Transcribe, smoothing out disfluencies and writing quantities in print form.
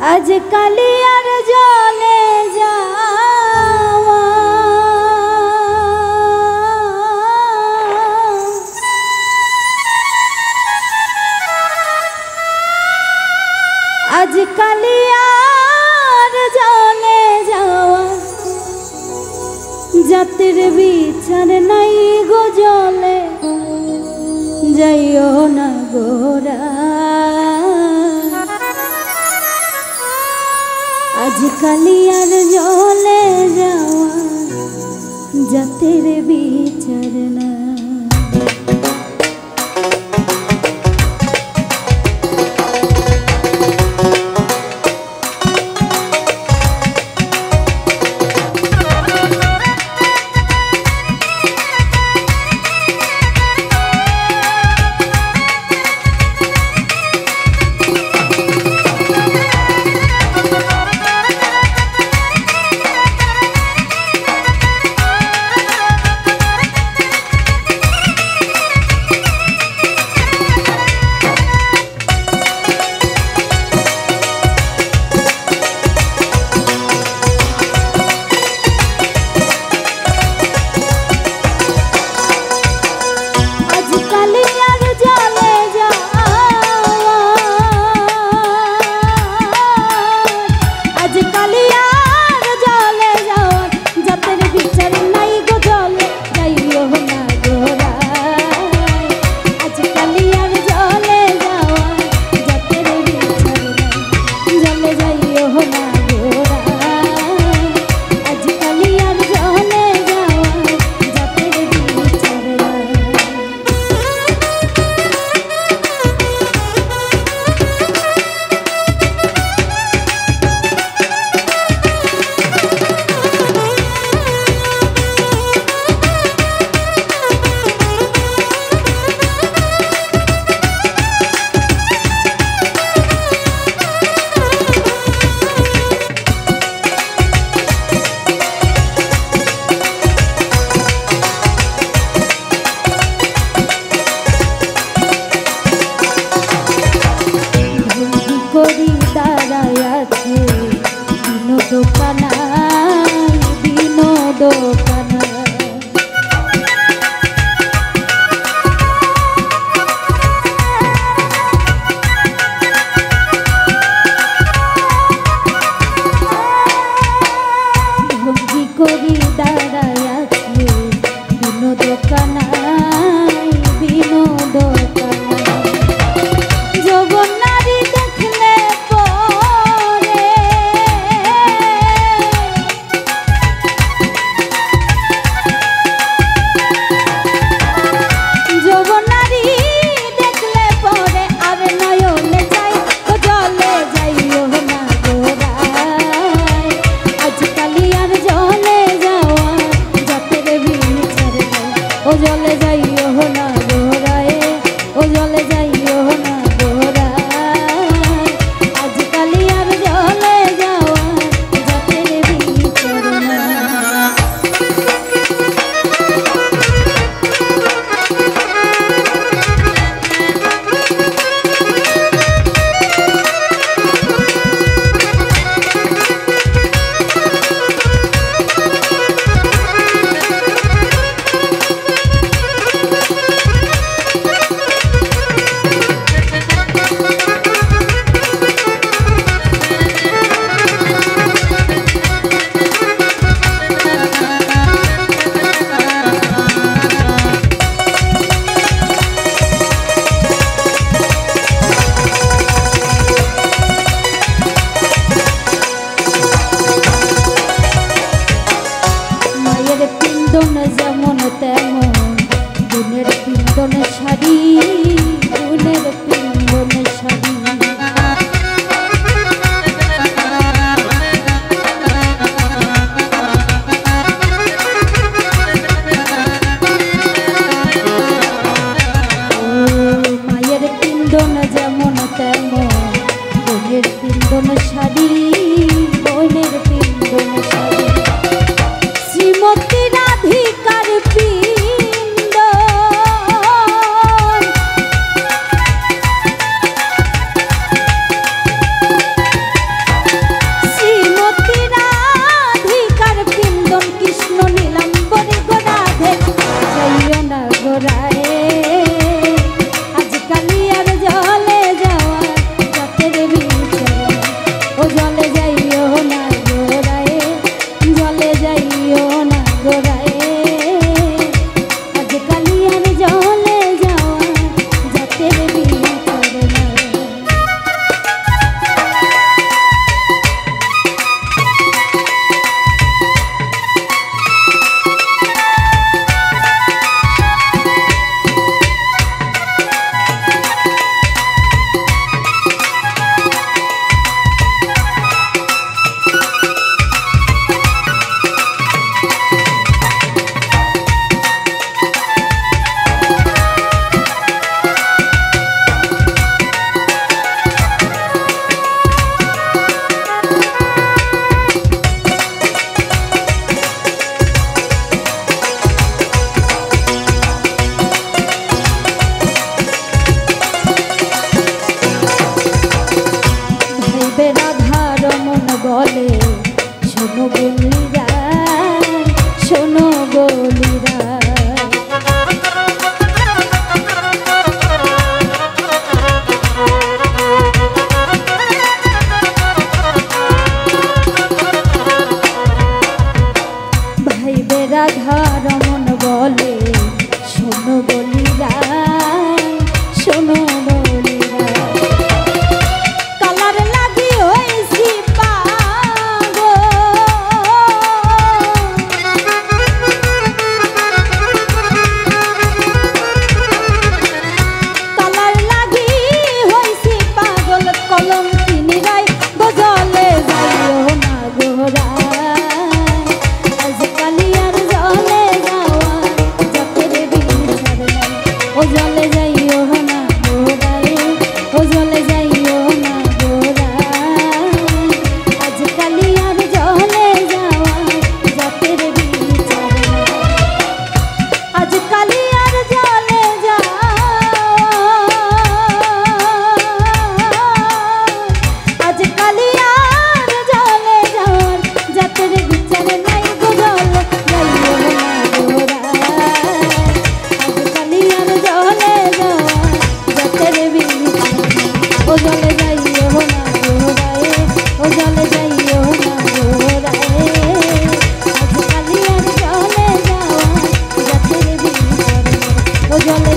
আজ কালিয়ার জলে যাওয়া আজ কালিয়ার জলে যাওয়া জাতের বিচার নাই গো জলে যাইও না গোরা আজ কালিয়ার জলে যাওয়া জাতের বিচার না বলিরা শোনো বলিরা ভাই বেরাধা রমন বলে শোনো বলিরা শোনো বলিরা কালার লাগি হইছি পাগল কালার লাগি হইছি পাগল কলম কিনিরাই গজলে যাইও না গোরা ও জলে যাইও না গোরায় ও জলে যাইও না গোরায় আজকালি আর জলে যাওয়া জাতের বিচার আজকালি আর জলে যাওয়া আজকালি আর জলে যাওয়ার জাতের বিচার নাই গো জলে যাইও না ও জলে যাইও না গোরায় ও জলে যাইও না গোরায় আজকালি আর জলে যাওয়া জাতের বিচার ও জলে